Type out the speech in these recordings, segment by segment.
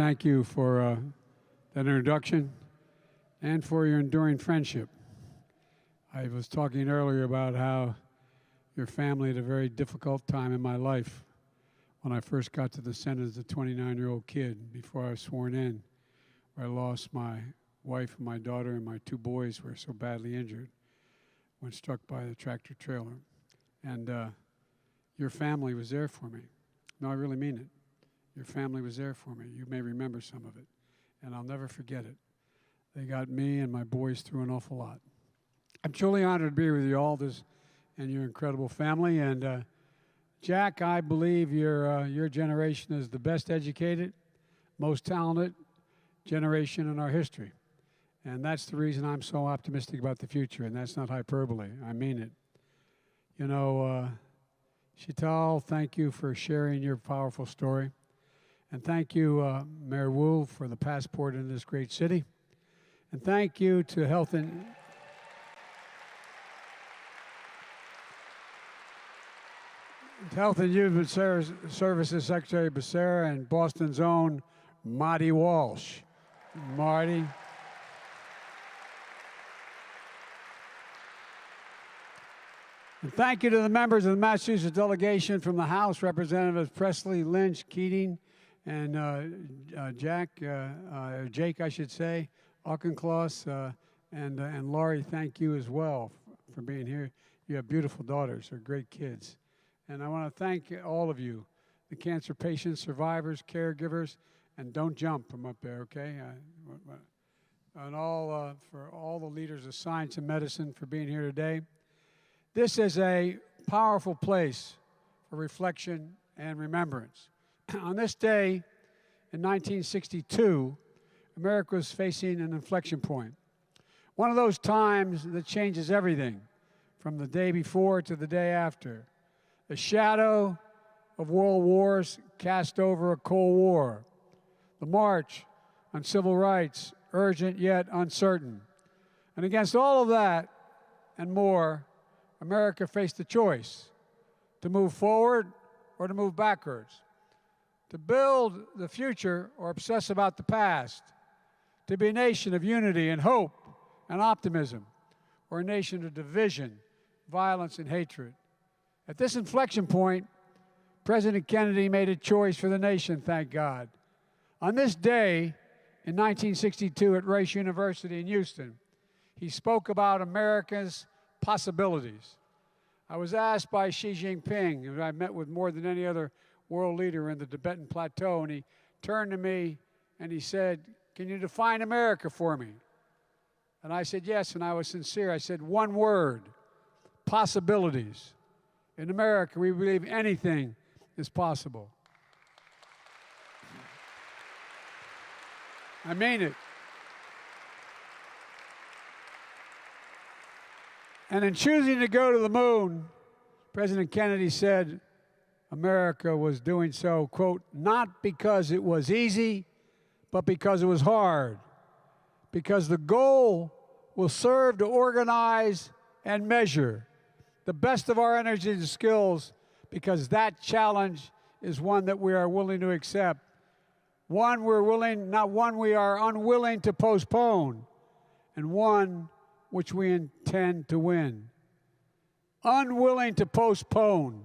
thank you for that introduction and for your enduring friendship. I was talking earlier about how your family had a very difficult time in my life when I first got to the Senate as a 29-year-old kid before I was sworn in, where I lost my wife and my daughter and my two boys were so badly injured when struck by the tractor trailer. And your family was there for me. No, I really mean it. Your family was there for me. You may remember some of it, and I'll never forget it. They got me and my boys through an awful lot. I'm truly honored to be with you all and your incredible family. And Jack, I believe your generation is the best educated, most talented generation in our history. And that's the reason I'm so optimistic about the future, and that's not hyperbole. I mean it. You know, Chital, thank you for sharing your powerful story. And thank you, Mayor Wu, for the passport in this great city. And thank you to Health and Human Services Secretary Becerra and Boston's own Marty Walsh. Marty. And thank you to the members of the Massachusetts delegation from the House, Representatives Presley, Lynch, Keating, and Jake, I should say, Auchincloss, and Laurie, thank you as well for being here. You have beautiful daughters. They're great kids. And I want to thank all of you, the cancer patients, survivors, caregivers, and don't jump from up there, okay? And for all the leaders of science and medicine for being here today. This is a powerful place for reflection and remembrance. On this day in 1962, America was facing an inflection point. One of those times that changes everything from the day before to the day after. The shadow of world wars cast over a Cold War. The march on civil rights, urgent yet uncertain. And against all of that and more, America faced a choice to move forward or to move backwards, to build the future or obsess about the past, to be a nation of unity and hope and optimism, or a nation of division, violence, and hatred. At this inflection point, President Kennedy made a choice for the nation, thank God. On this day in 1962 at Rice University in Houston, he spoke about America's possibilities. I was asked by Xi Jinping, who I met with more than any other world leader in the Tibetan Plateau, and he turned to me and he said, "Can you define America for me?" And I said, yes, and I was sincere. I said, one word, possibilities. In America, we believe anything is possible. I mean it. And in choosing to go to the moon, President Kennedy said America was doing so, quote, not because it was easy, but because it was hard. Because the goal will serve to organize and measure the best of our energy and skills, because that challenge is one that we are willing to accept. One we're willing, not one we are unwilling to postpone, and one which we intend to win. Unwilling to postpone.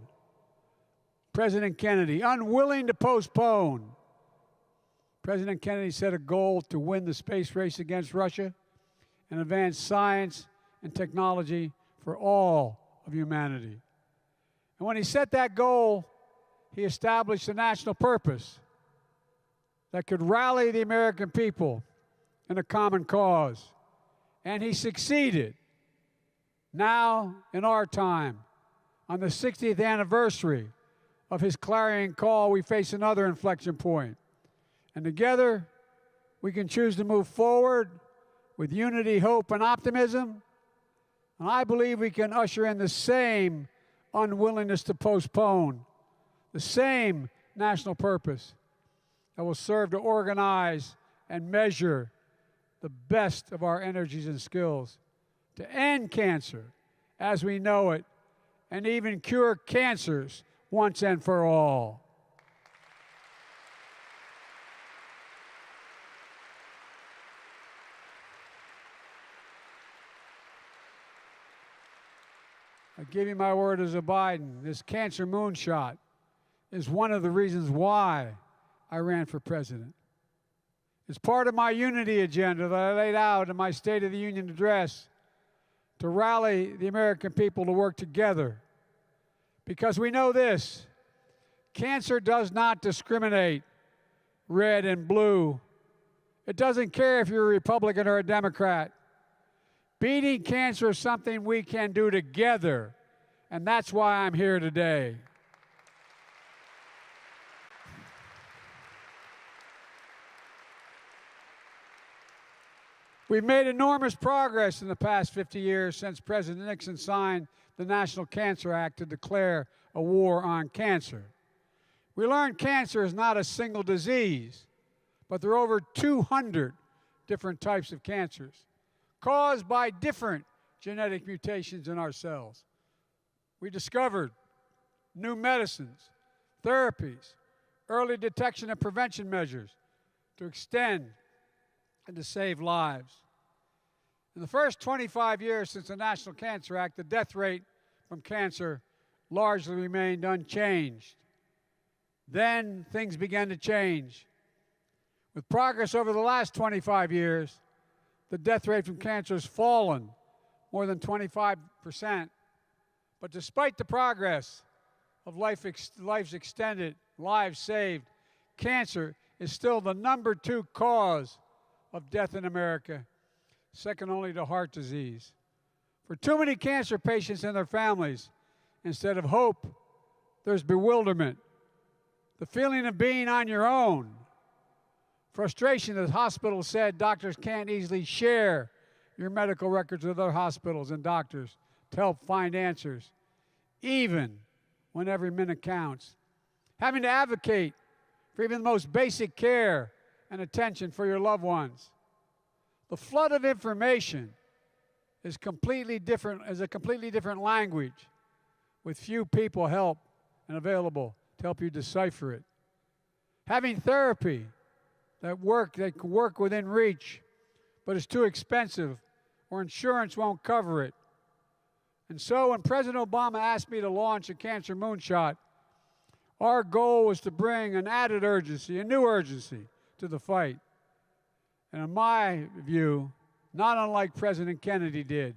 President Kennedy, unwilling to postpone. President Kennedy set a goal to win the space race against Russia and advance science and technology for all of humanity. And when he set that goal, he established a national purpose that could rally the American people in a common cause. And he succeeded. Now, in our time, on the 60th anniversary of his clarion call, we face another inflection point. And together, we can choose to move forward with unity, hope, and optimism. And I believe we can usher in the same unwillingness to postpone, the same national purpose that will serve to organize and measure the best of our energies and skills to end cancer as we know it and even cure cancers once and for all. I give you my word as a Biden, this cancer moonshot is one of the reasons why I ran for president. It's part of my unity agenda that I laid out in my State of the Union address to rally the American people to work together. Because we know this, cancer does not discriminate red and blue. It doesn't care if you're a Republican or a Democrat. Beating cancer is something we can do together, and that's why I'm here today. We've made enormous progress in the past 50 years since President Nixon signed the National Cancer Act to declare a war on cancer. We learned cancer is not a single disease, but there are over 200 different types of cancers caused by different genetic mutations in our cells. We discovered new medicines, therapies, early detection and prevention measures to extend and to save lives. In the first 25 years since the National Cancer Act, the death rate from cancer largely remained unchanged. Then things began to change. With progress over the last 25 years, the death rate from cancer has fallen more than 25%. But despite the progress of lives extended, lives saved, cancer is still the #2 cause of death in America, second only to heart disease. For too many cancer patients and their families, instead of hope, there's bewilderment, the feeling of being on your own, frustration that hospitals said doctors can't easily share your medical records with other hospitals and doctors to help find answers, even when every minute counts. Having to advocate for even the most basic care and attention for your loved ones. The flood of information is a completely different language with few people available to help you decipher it. Having therapy that can work within reach, but is too expensive or insurance won't cover it. And so when President Obama asked me to launch a Cancer Moonshot, our goal was to bring an added urgency, a new urgency to the fight. And in my view, not unlike President Kennedy did,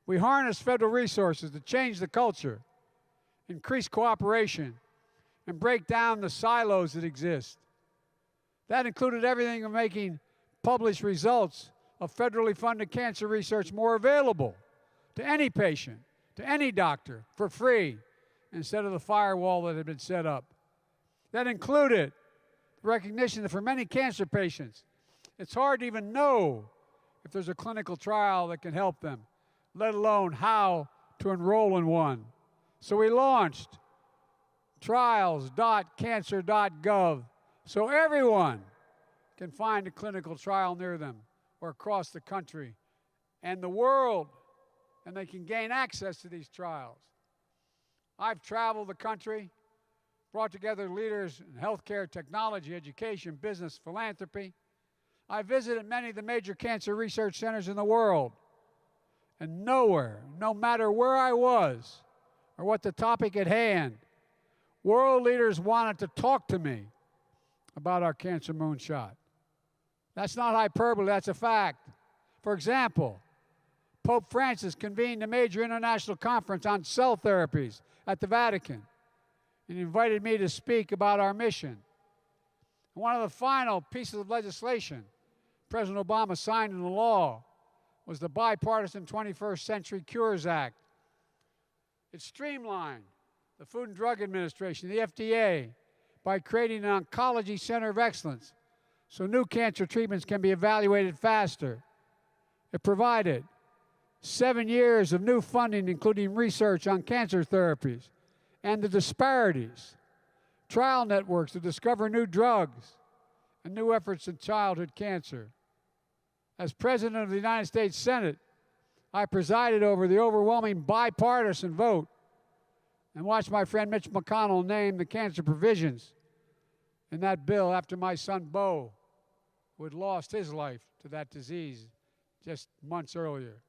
we harnessed federal resources to change the culture, increase cooperation, and break down the silos that exist. That included everything from making published results of federally funded cancer research more available to any patient, to any doctor, for free, instead of the firewall that had been set up. That included the recognition that for many cancer patients, it's hard to even know if there's a clinical trial that can help them, let alone how to enroll in one. So we launched trials.cancer.gov so everyone can find a clinical trial near them or across the country and the world, and they can gain access to these trials. I've traveled the country, brought together leaders in healthcare, technology, education, business, philanthropy. I visited many of the major cancer research centers in the world, and nowhere, no matter where I was or what the topic at hand, world leaders wanted to talk to me about our Cancer Moonshot. That's not hyperbole, that's a fact. For example, Pope Francis convened a major international conference on cell therapies at the Vatican and invited me to speak about our mission. One of the final pieces of legislation President Obama signed into law was the Bipartisan 21st Century Cures Act. It streamlined the Food and Drug Administration, the FDA, by creating an oncology center of excellence so new cancer treatments can be evaluated faster. It provided 7 years of new funding, including research on cancer therapies and the disparities, trial networks to discover new drugs, and new efforts in childhood cancer. As President of the United States Senate, I presided over the overwhelming bipartisan vote and watched my friend Mitch McConnell name the cancer provisions in that bill after my son Beau, who had lost his life to that disease just months earlier.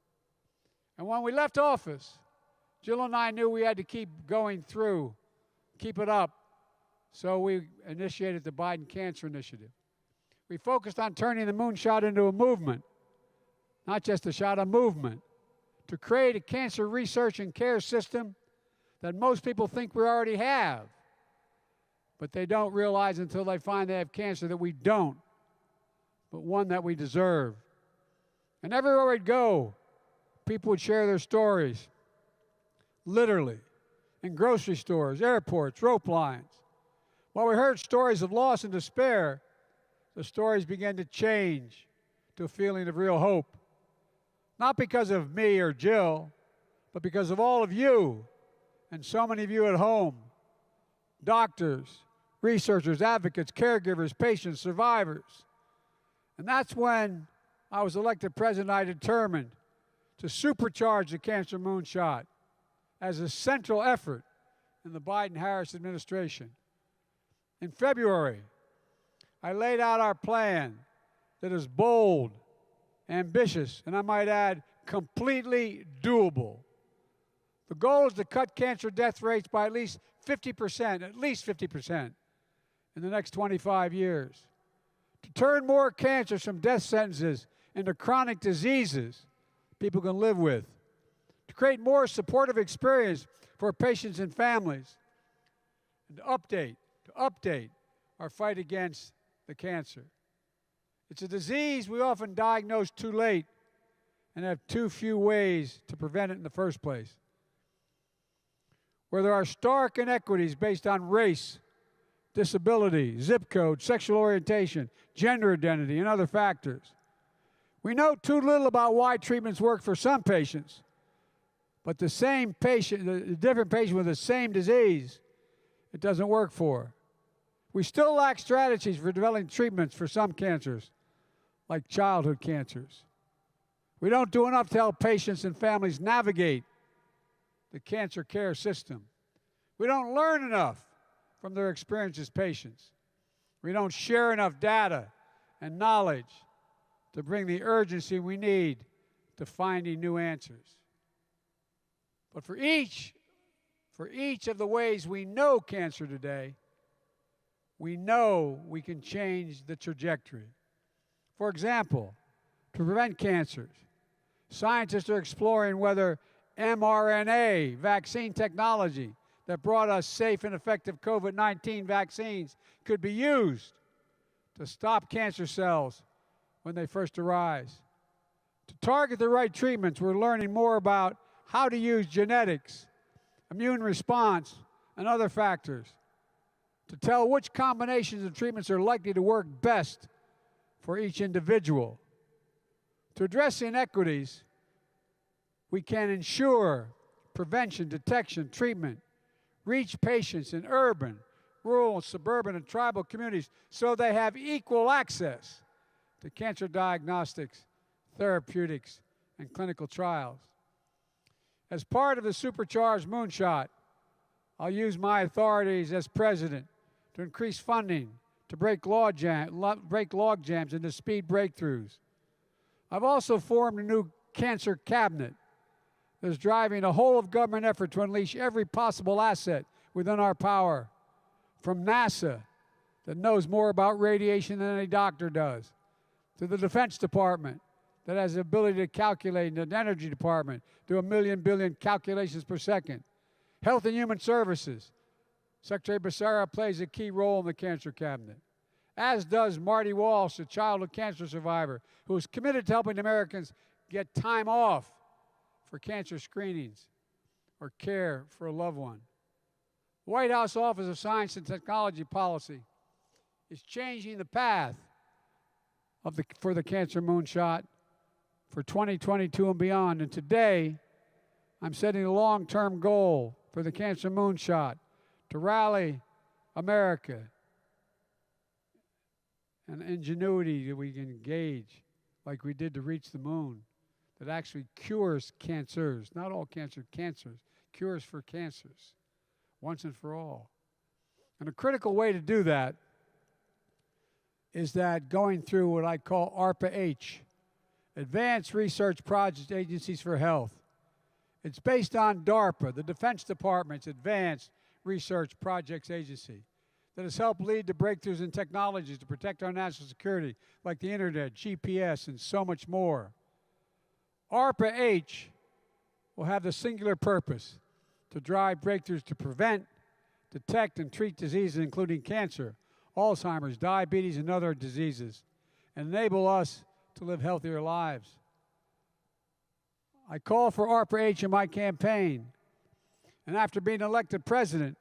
And when we left office, Jill and I knew we had to keep going through, keep it up, so we initiated the Biden Cancer Initiative. We focused on turning the moonshot into a movement, not just a shot, a movement, to create a cancer research and care system that most people think we already have, but they don't realize until they find they have cancer that we don't, but one that we deserve. And everywhere we'd go, people would share their stories, literally, in grocery stores, airports, rope lines. While we heard stories of loss and despair, the stories began to change to a feeling of real hope. Not because of me or Jill, but because of all of you and so many of you at home, doctors, researchers, advocates, caregivers, patients, survivors. And that's when I was elected president. I determined to supercharge the Cancer Moonshot as a central effort in the Biden-Harris administration. In February, I laid out our plan that is bold, ambitious, and I might add, completely doable. The goal is to cut cancer death rates by at least 50% in the next 25 years. To turn more cancers from death sentences into chronic diseases people can live with. To create more supportive experience for patients and families. And to update our fight against the cancer. It's a disease we often diagnose too late and have too few ways to prevent it in the first place. Where there are stark inequities based on race, disability, zip code, sexual orientation, gender identity, and other factors. We know too little about why treatments work for some patients, but the different patient with the same disease, it doesn't work for. We still lack strategies for developing treatments for some cancers, like childhood cancers. We don't do enough to help patients and families navigate the cancer care system. We don't learn enough from their experience as patients. We don't share enough data and knowledge to bring the urgency we need to finding new answers. But for each of the ways we know cancer today, we know we can change the trajectory. For example, to prevent cancers, scientists are exploring whether mRNA vaccine technology that brought us safe and effective COVID-19 vaccines could be used to stop cancer cells when they first arise. To target the right treatments, we're learning more about how to use genetics, immune response, and other factors to tell which combinations of treatments are likely to work best for each individual. To address inequities, we can ensure prevention, detection, treatment, reach patients in urban, rural, suburban, and tribal communities so they have equal access to cancer diagnostics, therapeutics, and clinical trials. As part of the supercharged moonshot, I'll use my authorities as president to increase funding to break log jams and to speed breakthroughs. I've also formed a new cancer cabinet that is driving a whole-of-government effort to unleash every possible asset within our power, from NASA, that knows more about radiation than any doctor does, to the Defense Department, that has the ability to calculate, and the Energy Department, do 1 billion calculations per second. Health and Human Services, Secretary Becerra plays a key role in the Cancer Cabinet, as does Marty Walsh, a childhood cancer survivor, who is committed to helping Americans get time off for cancer screenings or care for a loved one. The White House Office of Science and Technology Policy is changing the path for the Cancer Moonshot for 2022 and beyond. And today, I'm setting a long-term goal for the Cancer Moonshot to rally America and ingenuity that we can engage like we did to reach the moon, that actually cures cancers, not all cancers, cures for cancers, once and for all. And a critical way to do that is that going through what I call ARPA-H, Advanced Research Project Agencies for Health. It's based on DARPA, the Defense Department's Advanced Research Projects Agency, that has helped lead to breakthroughs in technologies to protect our national security, like the internet, GPS, and so much more. ARPA-H will have the singular purpose to drive breakthroughs to prevent, detect, and treat diseases including cancer, Alzheimer's, diabetes, and other diseases, and enable us to live healthier lives. I called for ARPA-H in my campaign, and after being elected president,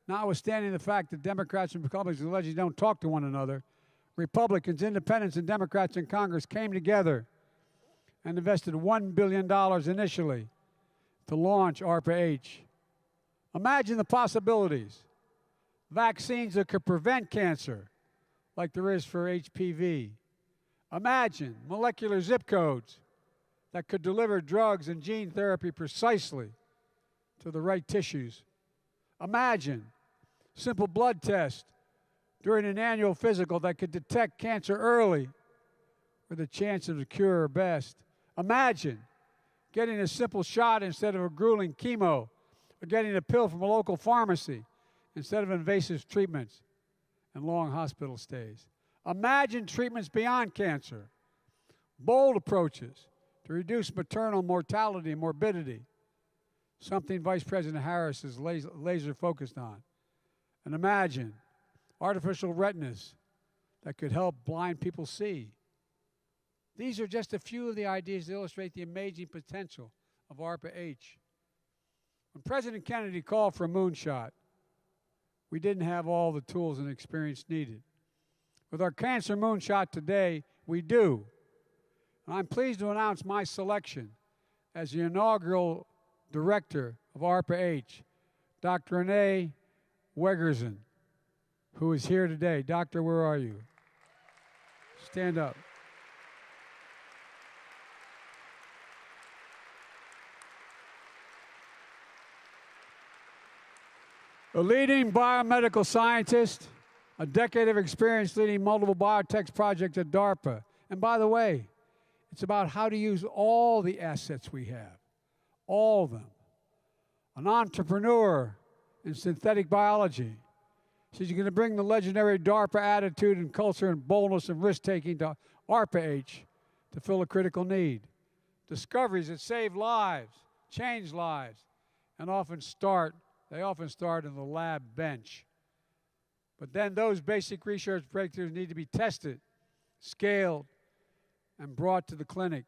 notwithstanding the fact that Democrats and Republicans allegedly don't talk to one another, Republicans, Independents, and Democrats in Congress came together and invested $1 billion initially to launch ARPA-H. Imagine the possibilities. Vaccines that could prevent cancer, like there is for HPV. Imagine molecular zip codes that could deliver drugs and gene therapy precisely to the right tissues. Imagine simple blood tests during an annual physical that could detect cancer early, where the chances of a cure are best. Imagine getting a simple shot instead of a grueling chemo, or getting a pill from a local pharmacy instead of invasive treatments and long hospital stays. Imagine treatments beyond cancer, bold approaches to reduce maternal mortality and morbidity, something Vice President Harris is laser focused on. And imagine artificial retinas that could help blind people see. These are just a few of the ideas that illustrate the amazing potential of ARPA-H. When President Kennedy called for a moonshot, we didn't have all the tools and experience needed. With our Cancer Moonshot today, we do. And I'm pleased to announce my selection as the inaugural director of ARPA-H, Dr. Renee Wegerson, who is here today. Doctor, where are you? Stand up. A leading biomedical scientist, a decade of experience leading multiple biotech projects at DARPA. And by the way, it's about how to use all the assets we have, all of them. An entrepreneur in synthetic biology. She's going to bring the legendary DARPA attitude and culture and boldness and risk-taking to ARPA-H to fill a critical need. Discoveries that save lives, change lives, and often start in the lab bench. But then those basic research breakthroughs need to be tested, scaled, and brought to the clinic.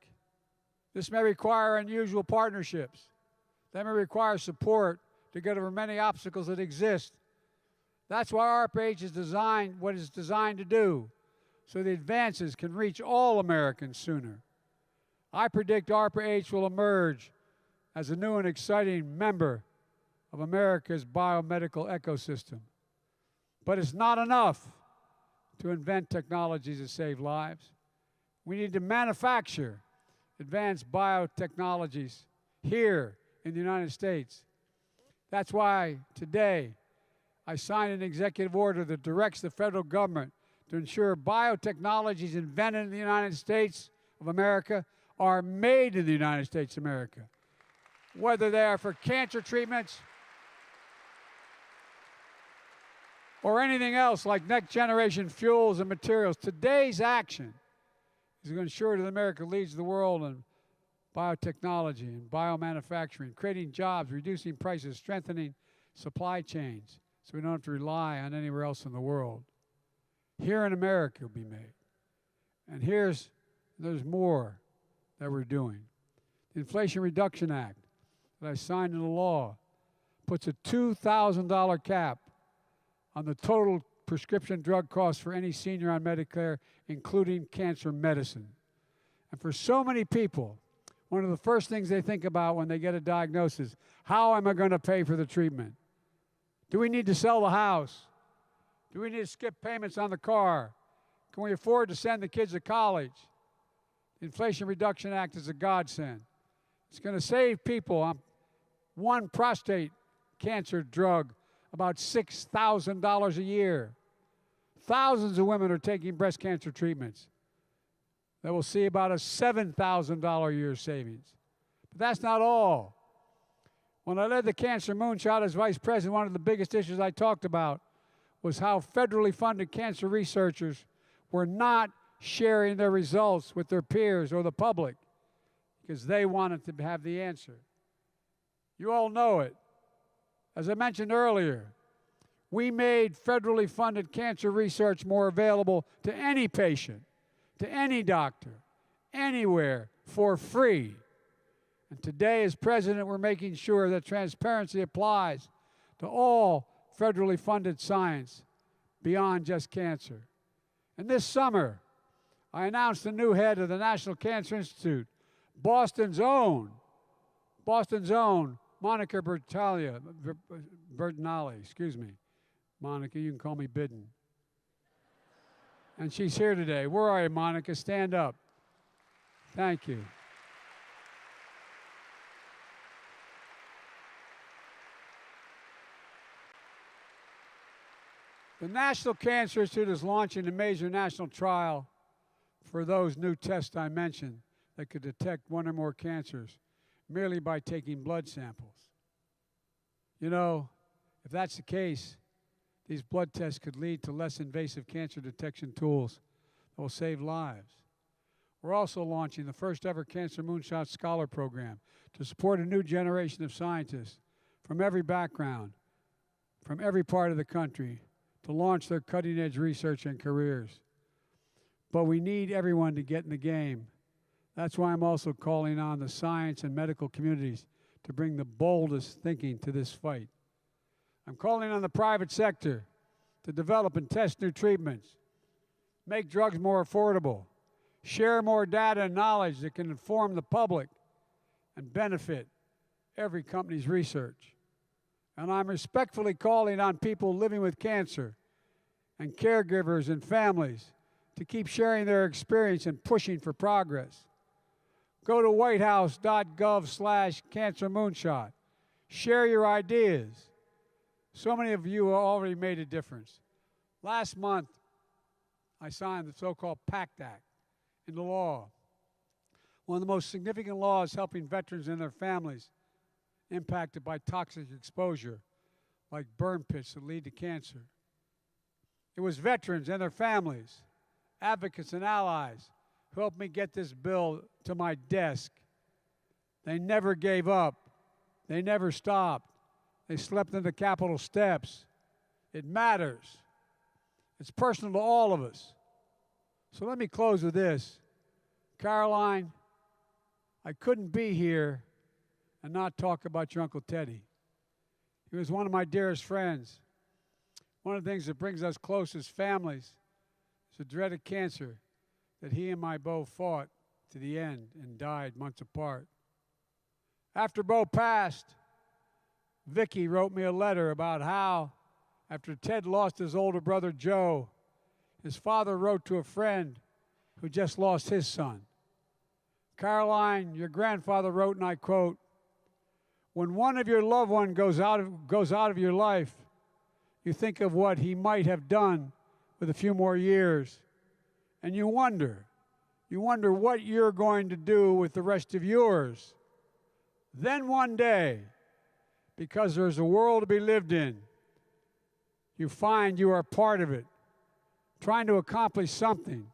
This may require unusual partnerships. That may require support to get over many obstacles that exist. That's why ARPA-H is designed what it's designed to do, so the advances can reach all Americans sooner. I predict ARPA-H will emerge as a new and exciting member of America's biomedical ecosystem. But it's not enough to invent technologies that save lives. We need to manufacture advanced biotechnologies here in the United States. That's why today I signed an executive order that directs the federal government to ensure biotechnologies invented in the United States of America are made in the United States of America, whether they are for cancer treatments or anything else like next-generation fuels and materials. Today's action is to ensure that America leads the world in biotechnology and biomanufacturing, creating jobs, reducing prices, strengthening supply chains so we don't have to rely on anywhere else in the world. Here in America will be made. And there's more that we're doing. The Inflation Reduction Act that I signed into law puts a $2,000 cap on the total prescription drug costs for any senior on Medicare, including cancer medicine. And for so many people, one of the first things they think about when they get a diagnosis, how am I going to pay for the treatment? Do we need to sell the house? Do we need to skip payments on the car? Can we afford to send the kids to college? The Inflation Reduction Act is a godsend. It's going to save people on one prostate cancer drug about $6,000 a year. Thousands of women are taking breast cancer treatments that will see about a $7,000 a year savings. But that's not all. When I led the Cancer Moonshot as vice president, one of the biggest issues I talked about was how federally funded cancer researchers were not sharing their results with their peers or the public because they wanted to have the answer. You all know it. As I mentioned earlier, we made federally funded cancer research more available to any patient, to any doctor, anywhere, for free. And today, as president, we're making sure that transparency applies to all federally funded science beyond just cancer. And this summer, I announced the new head of the National Cancer Institute, Boston's own Monica Bertinelli, excuse me. Monica, you can call me Bidden. And she's here today. Where are you, Monica? Stand up. Thank you. The National Cancer Institute is launching a major national trial for those new tests I mentioned that could detect one or more cancers merely by taking blood samples. You know, if that's the case, these blood tests could lead to less invasive cancer detection tools that will save lives. We're also launching the first ever Cancer Moonshot Scholar Program to support a new generation of scientists from every background, from every part of the country, to launch their cutting-edge research and careers. But we need everyone to get in the game. That's why I'm also calling on the science and medical communities to bring the boldest thinking to this fight. I'm calling on the private sector to develop and test new treatments, make drugs more affordable, share more data and knowledge that can inform the public and benefit every company's research. And I'm respectfully calling on people living with cancer and caregivers and families to keep sharing their experience and pushing for progress. Go to whitehouse.gov/cancermoonshot. Share your ideas. So many of you already made a difference. Last month, I signed the so-called PACT Act into law, one of the most significant laws helping veterans and their families impacted by toxic exposure, like burn pits that lead to cancer. It was veterans and their families, advocates and allies who helped me get this bill to my desk. They never gave up. They never stopped. They slept in the Capitol steps. It matters. It's personal to all of us. So let me close with this. Caroline, I couldn't be here and not talk about your Uncle Teddy. He was one of my dearest friends. One of the things that brings us close as families is the dread of cancer that he and my Bo fought to the end and died months apart. After Bo passed, Vicki wrote me a letter about how, after Ted lost his older brother Joe, his father wrote to a friend who just lost his son. Caroline, your grandfather wrote, and I quote, "When one of your loved ones goes out of your life, you think of what he might have done with a few more years, and you wonder what you're going to do with the rest of yours. Then one day, because there's a world to be lived in, you find you are part of it, trying to accomplish something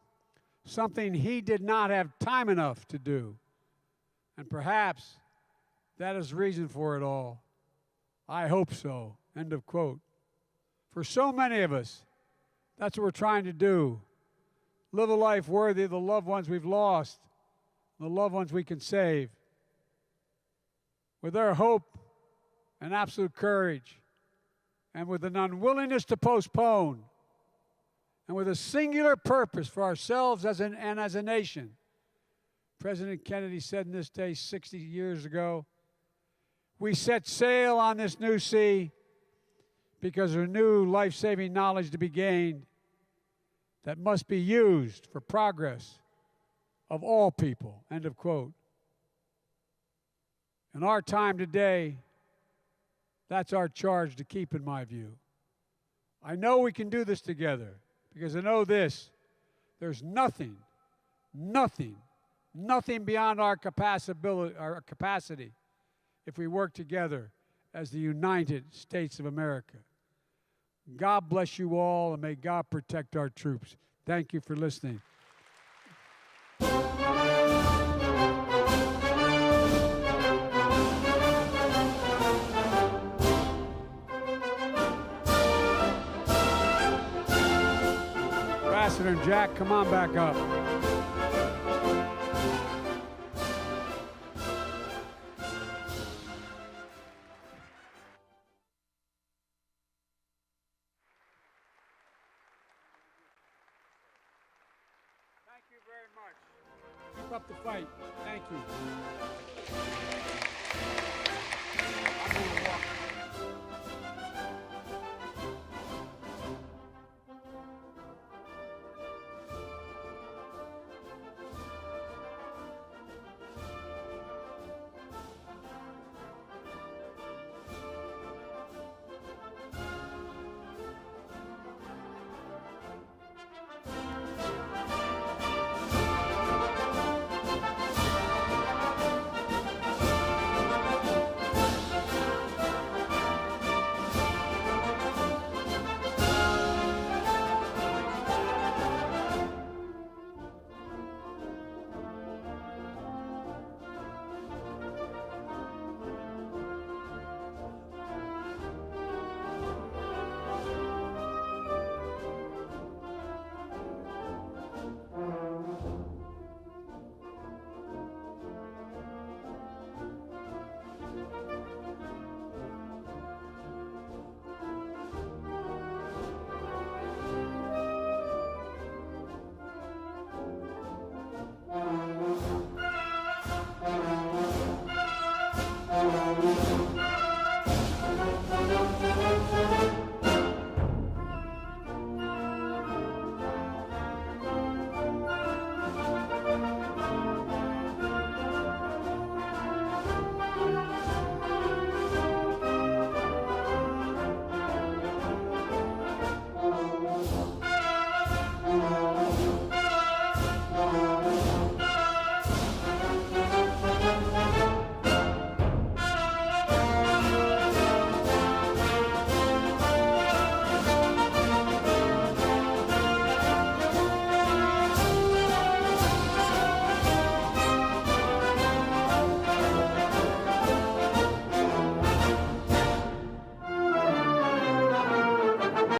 he did not have time enough to do. And perhaps that is the reason for it all. I hope so." End of quote. For so many of us, that's what we're trying to do. Live a life worthy of the loved ones we've lost, the loved ones we can save. With their hope and absolute courage, and with an unwillingness to postpone, and with a singular purpose for ourselves as a nation. President Kennedy said in this day 60 years ago, "We set sail on this new sea because there's new life-saving knowledge to be gained that must be used for progress of all people." End of quote. In our time today, that's our charge to keep, in my view. I know we can do this together because I know this: there's nothing beyond our capacity if we work together as the United States of America. God bless you all, and may God protect our troops. Thank you for listening. Ambassador and Jack, come on back up. Thank you very much. Keep up the fight. Thank you. I'm going to walk.